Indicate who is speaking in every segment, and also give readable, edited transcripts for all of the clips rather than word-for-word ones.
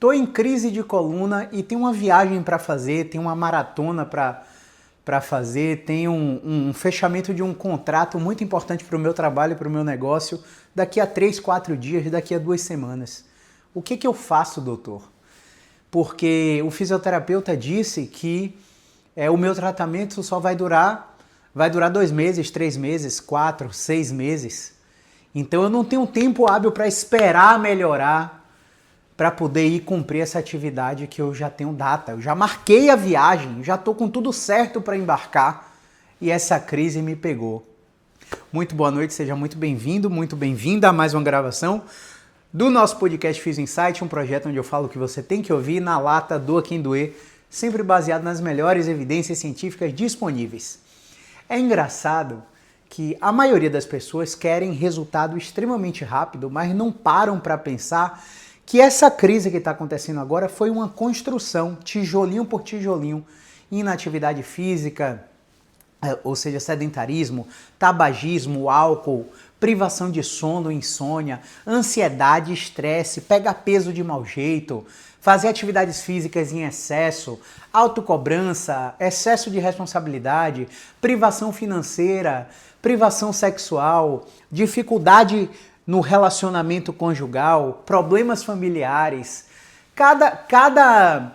Speaker 1: Tô em crise de coluna e tem uma viagem para fazer, tem uma maratona para fazer, tem um fechamento de um contrato muito importante para o meu trabalho e para o meu negócio daqui a 3, 4 dias, daqui a 2 semanas. O que eu faço, doutor? Porque o fisioterapeuta disse que o meu tratamento só vai durar 2 meses, 3 meses, 4, 6 meses. Então eu não tenho tempo hábil para esperar melhorar para poder ir cumprir essa atividade que eu já tenho data. Eu já marquei a viagem, já estou com tudo certo para embarcar e essa crise me pegou. Muito boa noite, seja muito bem-vindo, muito bem-vinda a mais uma gravação do nosso podcast Physio Insight, um projeto onde eu falo o que você tem que ouvir na lata, doa quem doer, sempre baseado nas melhores evidências científicas disponíveis. É engraçado que a maioria das pessoas querem resultado extremamente rápido, mas não param para pensar que essa crise que está acontecendo agora foi uma construção, tijolinho por tijolinho, inatividade física, ou seja, sedentarismo, tabagismo, álcool, privação de sono, insônia, ansiedade, estresse, pega peso de mau jeito, fazer atividades físicas em excesso, autocobrança, excesso de responsabilidade, privação financeira, privação sexual, dificuldade no relacionamento conjugal, problemas familiares. Cada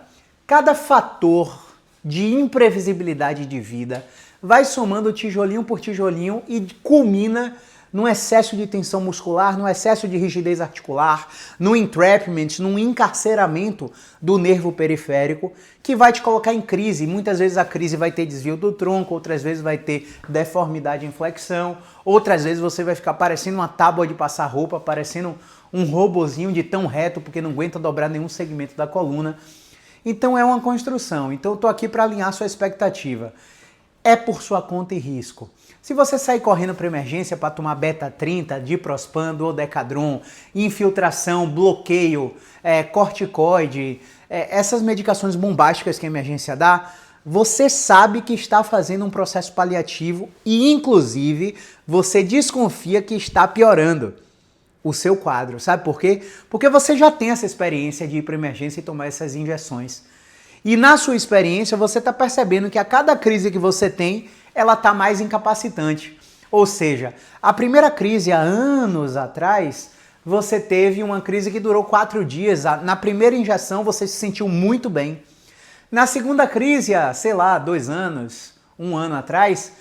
Speaker 1: fator de imprevisibilidade de vida vai somando tijolinho por tijolinho e culmina num excesso de tensão muscular, num excesso de rigidez articular, num entrapment, num encarceramento do nervo periférico que vai te colocar em crise. Muitas vezes a crise vai ter desvio do tronco, outras vezes vai ter deformidade em flexão, outras vezes você vai ficar parecendo uma tábua de passar roupa, parecendo um robozinho de tão reto porque não aguenta dobrar nenhum segmento da coluna. Então é uma construção. Então eu tô aqui para alinhar sua expectativa. É por sua conta e risco. Se você sair correndo para emergência para tomar beta-30, diprospan, duodecadron, infiltração, bloqueio, corticoide, essas medicações bombásticas que a emergência dá, você sabe que está fazendo um processo paliativo e, inclusive, você desconfia que está piorando o seu quadro. Sabe por quê? Porque você já tem essa experiência de ir para emergência e tomar essas injeções. E na sua experiência, você está percebendo que a cada crise que você tem, ela está mais incapacitante. Ou seja, a primeira crise há anos atrás, você teve uma crise que durou 4 dias. Na primeira injeção, você se sentiu muito bem. Na segunda crise, há, 2 anos, 1 ano atrás,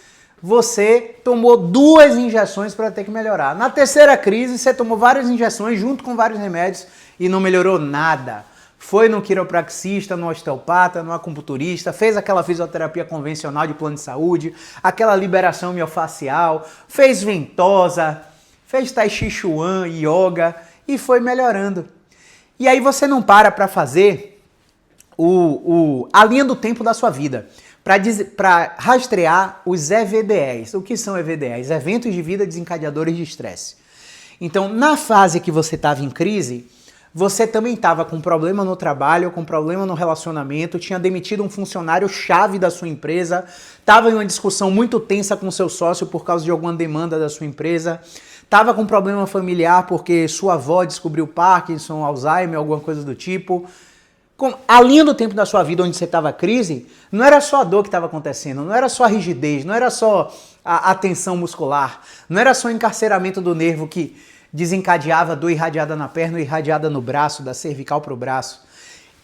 Speaker 1: você tomou 2 injeções para ter que melhorar. Na terceira crise, você tomou várias injeções junto com vários remédios e não melhorou nada. Foi no quiropraxista, no osteopata, no acupunturista, fez aquela fisioterapia convencional de plano de saúde, aquela liberação miofascial, fez ventosa, fez tai chi chuan, yoga e foi melhorando. E aí você não para fazer a linha do tempo da sua vida, para rastrear os EVDEs. O que são EVDEs? Eventos de vida desencadeadores de estresse. Então, na fase que você estava em crise, você também estava com problema no trabalho, com problema no relacionamento, tinha demitido um funcionário chave da sua empresa, estava em uma discussão muito tensa com seu sócio por causa de alguma demanda da sua empresa, estava com problema familiar porque sua avó descobriu Parkinson, Alzheimer, alguma coisa do tipo. A linha do tempo da sua vida onde você estava crise, não era só a dor que estava acontecendo, não era só a rigidez, não era só a tensão muscular, não era só o encarceramento do nervo que desencadeava dor irradiada na perna ou irradiada no braço, da cervical para o braço.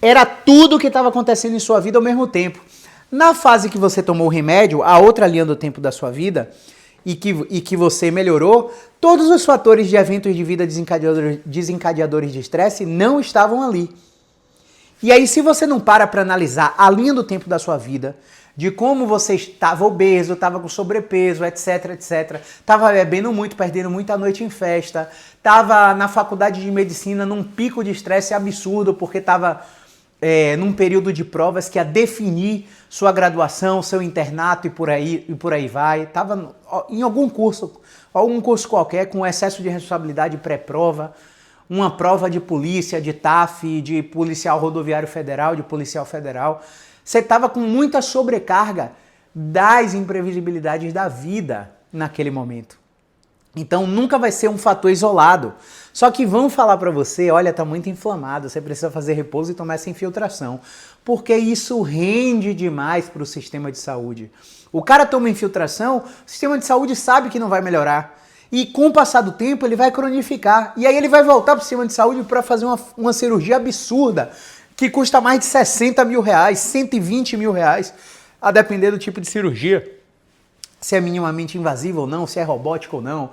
Speaker 1: Era tudo o que estava acontecendo em sua vida ao mesmo tempo. Na fase que você tomou o remédio, a outra linha do tempo da sua vida, e que você melhorou, todos os fatores de eventos de vida desencadeadores de estresse não estavam ali. E aí, se você não para analisar a linha do tempo da sua vida, de como você estava obeso, estava com sobrepeso, etc, etc, estava bebendo muito, perdendo muita noite em festa, estava na faculdade de medicina num pico de estresse absurdo, porque estava num período de provas que ia definir sua graduação, seu internato e por aí vai, estava em algum curso qualquer, com excesso de responsabilidade pré-prova, uma prova de polícia, de TAF, de policial rodoviário federal, de policial federal. Você estava com muita sobrecarga das imprevisibilidades da vida naquele momento. Então nunca vai ser um fator isolado. Só que vão falar para você, olha, tá muito inflamado, você precisa fazer repouso e tomar essa infiltração. Porque isso rende demais para o sistema de saúde. O cara toma infiltração, o sistema de saúde sabe que não vai melhorar. E com o passar do tempo ele vai cronificar. E aí ele vai voltar para o sistema de saúde para fazer uma cirurgia absurda, que custa mais de 60 mil reais, 120 mil reais, a depender do tipo de cirurgia. Se é minimamente invasiva ou não, se é robótica ou não,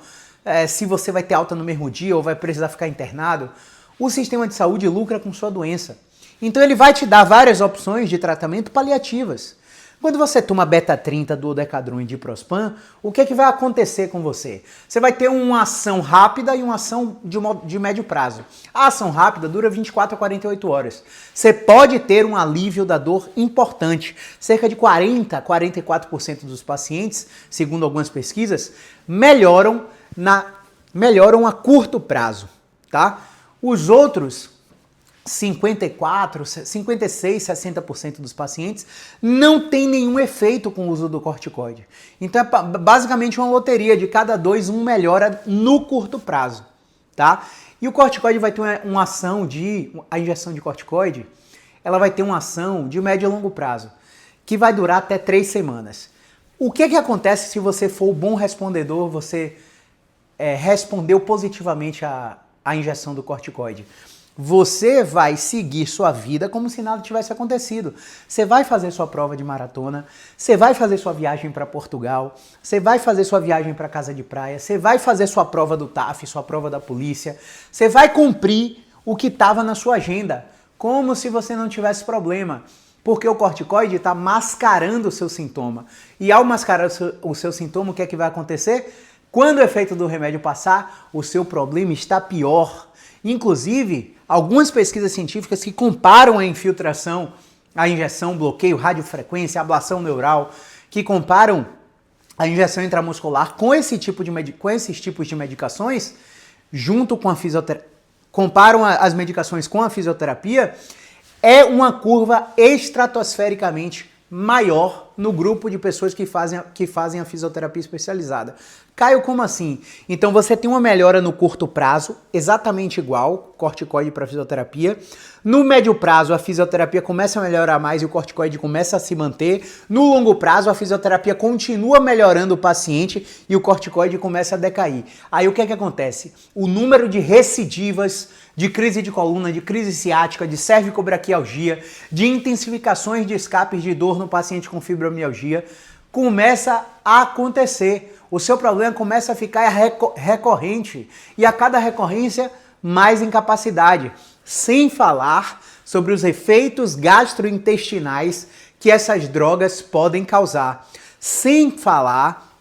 Speaker 1: se você vai ter alta no mesmo dia ou vai precisar ficar internado. O sistema de saúde lucra com sua doença. Então ele vai te dar várias opções de tratamento paliativas. Quando você toma beta-30, duodecadron e diprospan, o que vai acontecer com você? Você vai ter uma ação rápida e uma ação de médio prazo. A ação rápida dura 24 a 48 horas. Você pode ter um alívio da dor importante. Cerca de 40 a 44% dos pacientes, segundo algumas pesquisas, melhoram a curto prazo, tá? Os outros 54, 56, 60% dos pacientes não tem nenhum efeito com o uso do corticoide. Então é basicamente uma loteria, de cada dois, um melhora no curto prazo, tá? E o corticoide vai ter uma ação a injeção de corticoide, ela vai ter uma ação de médio e longo prazo, que vai durar até 3 semanas. O que acontece se você for o bom respondedor, você respondeu positivamente à injeção do corticoide? Você vai seguir sua vida como se nada tivesse acontecido. Você vai fazer sua prova de maratona, você vai fazer sua viagem para Portugal, você vai fazer sua viagem para casa de praia, você vai fazer sua prova do TAF, sua prova da polícia, você vai cumprir o que estava na sua agenda, como se você não tivesse problema. Porque o corticoide está mascarando o seu sintoma. E ao mascarar o seu sintoma, o que é que vai acontecer? Quando o efeito do remédio passar, o seu problema está pior. Inclusive, algumas pesquisas científicas que comparam a infiltração, a injeção, bloqueio, radiofrequência, ablação neural, que comparam a injeção intramuscular com esses tipos de medicações, junto com a fisioterapia, comparam as medicações com a fisioterapia, é uma curva estratosfericamente maior no grupo de pessoas que fazem a fisioterapia especializada. Caio, como assim? Então você tem uma melhora no curto prazo, exatamente igual, corticoide para fisioterapia. No médio prazo, a fisioterapia começa a melhorar mais e o corticoide começa a se manter. No longo prazo, a fisioterapia continua melhorando o paciente e o corticoide começa a decair. Aí o que acontece? O número de recidivas de crise de coluna, de crise ciática, de cervicobraquialgia, de intensificações de escapes de dor no paciente com fibromialgia, começa a acontecer. O seu problema começa a ficar recorrente e a cada recorrência mais incapacidade. Sem falar sobre os efeitos gastrointestinais que essas drogas podem causar. Sem falar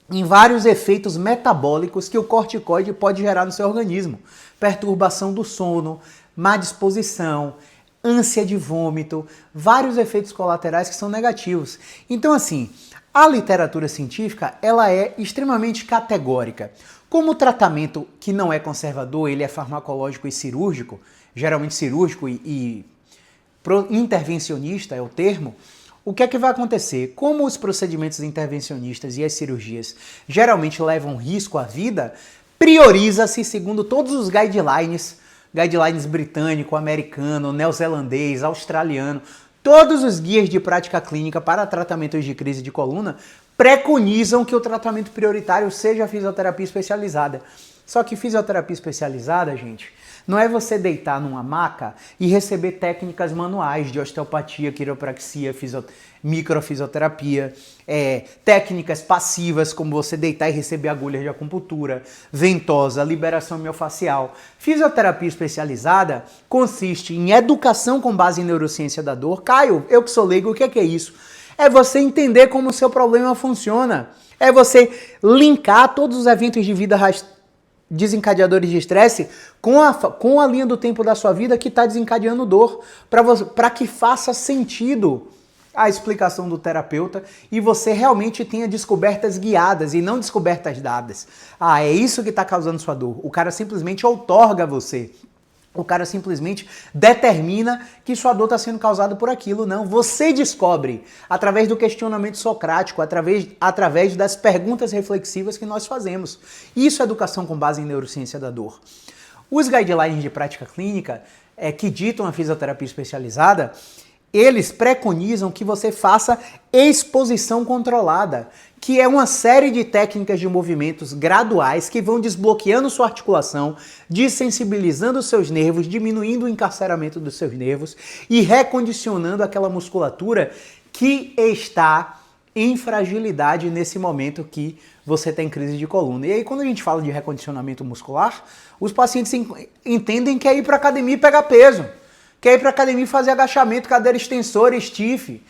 Speaker 1: em vários efeitos metabólicos que o corticoide pode gerar no seu organismo. Perturbação do sono, má disposição, ânsia de vômito, vários efeitos colaterais que são negativos. Então, assim, a literatura científica, ela é extremamente categórica. Como o tratamento que não é conservador, ele é farmacológico e cirúrgico, geralmente cirúrgico e intervencionista é o termo, o que é que vai acontecer? Como os procedimentos intervencionistas e as cirurgias geralmente levam risco à vida, prioriza-se segundo todos os guidelines britânico, americano, neozelandês, australiano, todos os guias de prática clínica para tratamentos de crise de coluna preconizam que o tratamento prioritário seja a fisioterapia especializada. Só que fisioterapia especializada, gente, não é você deitar numa maca e receber técnicas manuais de osteopatia, quiropraxia, microfisioterapia, técnicas passivas como você deitar e receber agulhas de acupuntura, ventosa, liberação miofascial. Fisioterapia especializada consiste em educação com base em neurociência da dor. Caio, eu que sou leigo, o que é isso? É você entender como o seu problema funciona. É você linkar todos os eventos de vida desencadeadores de estresse com a linha do tempo da sua vida que está desencadeando dor, para que faça sentido a explicação do terapeuta e você realmente tenha descobertas guiadas e não descobertas dadas. Ah, é isso que está causando sua dor. O cara simplesmente outorga a você O cara simplesmente determina que sua dor está sendo causada por aquilo. Não, você descobre através do questionamento socrático, através das perguntas reflexivas que nós fazemos. Isso é educação com base em neurociência da dor. Os guidelines de prática clínica que ditam a fisioterapia especializada, eles preconizam que você faça exposição controlada, que é uma série de técnicas de movimentos graduais que vão desbloqueando sua articulação, desensibilizando os seus nervos, diminuindo o encarceramento dos seus nervos e recondicionando aquela musculatura que está em fragilidade nesse momento que você tem crise de coluna. E aí, quando a gente fala de recondicionamento muscular, os pacientes entendem que é ir para academia e pegar peso, que é ir para academia e fazer agachamento, cadeira extensora, stiff.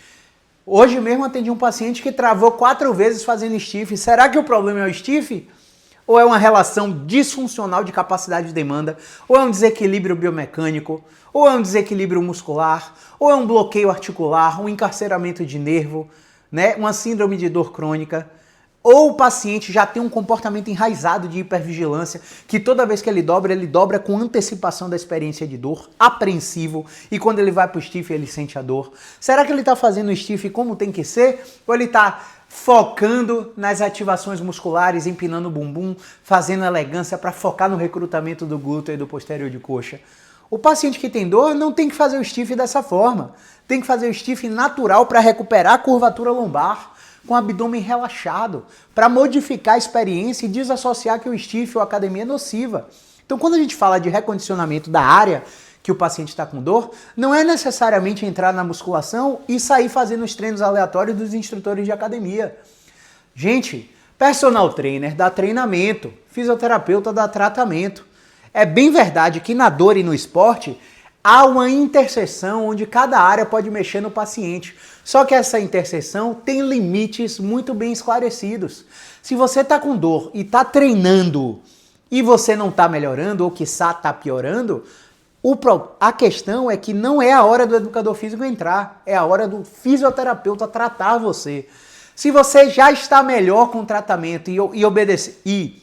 Speaker 1: Hoje mesmo atendi um paciente que travou 4 vezes fazendo stiff. Será que o problema é o stiff? Ou é uma relação disfuncional de capacidade de demanda? Ou é um desequilíbrio biomecânico? Ou é um desequilíbrio muscular? Ou é um bloqueio articular? Um encarceramento de nervo? Né? Uma síndrome de dor crônica? Ou o paciente já tem um comportamento enraizado de hipervigilância, que toda vez que ele dobra com antecipação da experiência de dor, apreensivo, e quando ele vai para o stiff ele sente a dor. Será que ele está fazendo o stiff como tem que ser? Ou ele está focando nas ativações musculares, empinando o bumbum, fazendo elegância para focar no recrutamento do glúteo e do posterior de coxa? O paciente que tem dor não tem que fazer o stiff dessa forma. Tem que fazer o stiff natural para recuperar a curvatura lombar, com o abdômen relaxado, para modificar a experiência e desassociar que o stiff ou a academia é nociva. Então, quando a gente fala de recondicionamento da área que o paciente está com dor, não é necessariamente entrar na musculação e sair fazendo os treinos aleatórios dos instrutores de academia. Gente, personal trainer dá treinamento, fisioterapeuta dá tratamento. É bem verdade que na dor e no esporte há uma interseção onde cada área pode mexer no paciente. Só que essa interseção tem limites muito bem esclarecidos. Se você está com dor e está treinando e você não está melhorando ou quiçá está piorando, a questão é que não é a hora do educador físico entrar, é a hora do fisioterapeuta tratar você. Se você já está melhor com o tratamento e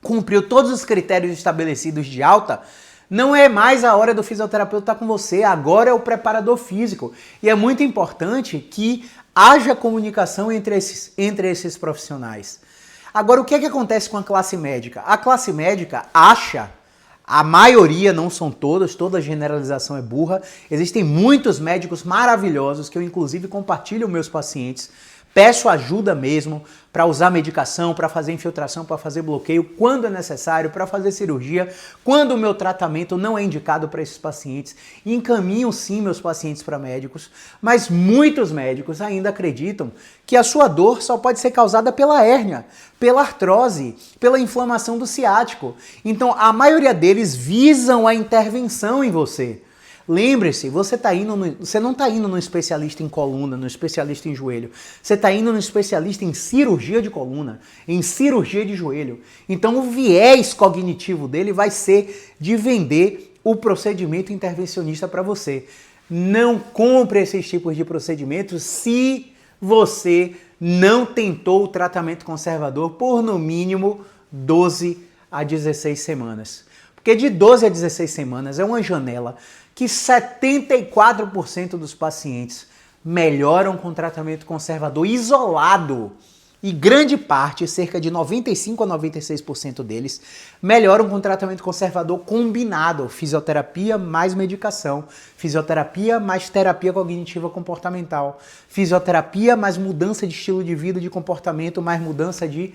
Speaker 1: cumpriu todos os critérios estabelecidos de alta, não é mais a hora do fisioterapeuta estar com você, agora é o preparador físico. E é muito importante que haja comunicação entre esses profissionais. Agora, o que é que acontece com a classe médica? A classe médica acha, a maioria, não são todas, toda generalização é burra, existem muitos médicos maravilhosos que eu inclusive compartilho com meus pacientes, peço ajuda mesmo para usar medicação, para fazer infiltração, para fazer bloqueio quando é necessário, para fazer cirurgia, quando o meu tratamento não é indicado para esses pacientes. Encaminho sim meus pacientes para médicos, mas muitos médicos ainda acreditam que a sua dor só pode ser causada pela hérnia, pela artrose, pela inflamação do ciático. Então a maioria deles visam a intervenção em você. Lembre-se, você não está indo no especialista em coluna, no especialista em joelho. Você está indo no especialista em cirurgia de coluna, em cirurgia de joelho. Então o viés cognitivo dele vai ser de vender o procedimento intervencionista para você. Não compre esses tipos de procedimentos se você não tentou o tratamento conservador por no mínimo 12 a 16 semanas. Porque de 12 a 16 semanas é uma janela que 74% dos pacientes melhoram com tratamento conservador isolado. E grande parte, cerca de 95 a 96% deles, melhoram com tratamento conservador combinado, fisioterapia mais medicação, fisioterapia mais terapia cognitiva comportamental, fisioterapia mais mudança de estilo de vida, de comportamento, mais mudança de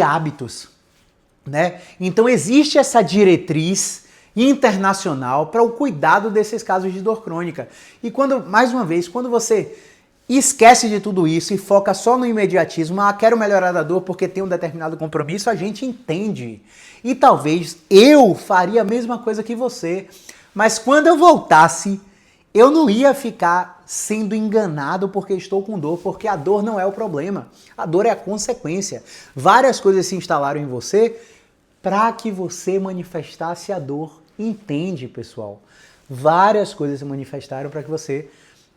Speaker 1: hábitos. Né? Então existe essa diretriz internacional para o cuidado desses casos de dor crônica. E mais uma vez, quando você esquece de tudo isso e foca só no imediatismo, quero melhorar da dor porque tem um determinado compromisso, a gente entende. E talvez eu faria a mesma coisa que você. Mas quando eu voltasse, eu não ia ficar sendo enganado porque estou com dor, porque a dor não é o problema. A dor é a consequência. Várias coisas se instalaram em você para que você manifestasse a dor. Entende, pessoal? Várias coisas se manifestaram para que você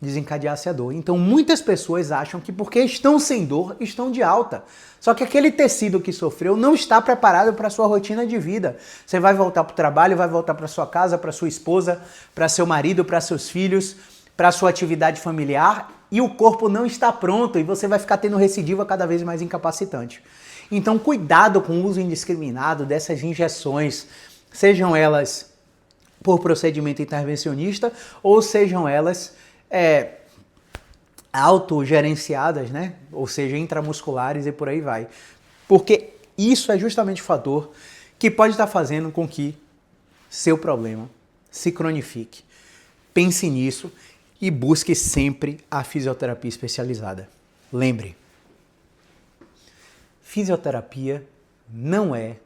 Speaker 1: desencadeasse a dor. Então muitas pessoas acham que porque estão sem dor, estão de alta. Só que aquele tecido que sofreu não está preparado para a sua rotina de vida. Você vai voltar para o trabalho, vai voltar para sua casa, para sua esposa, para seu marido, para seus filhos, para sua atividade familiar, e o corpo não está pronto e você vai ficar tendo recidiva cada vez mais incapacitante. Então cuidado com o uso indiscriminado dessas injeções, sejam elas por procedimento intervencionista ou sejam elas autogerenciadas, né? Ou seja, intramusculares e por aí vai. Porque isso é justamente o fator que pode estar fazendo com que seu problema se cronifique. Pense nisso e busque sempre a fisioterapia especializada. Lembre, fisioterapia não é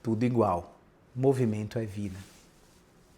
Speaker 1: tudo igual. Movimento é vida.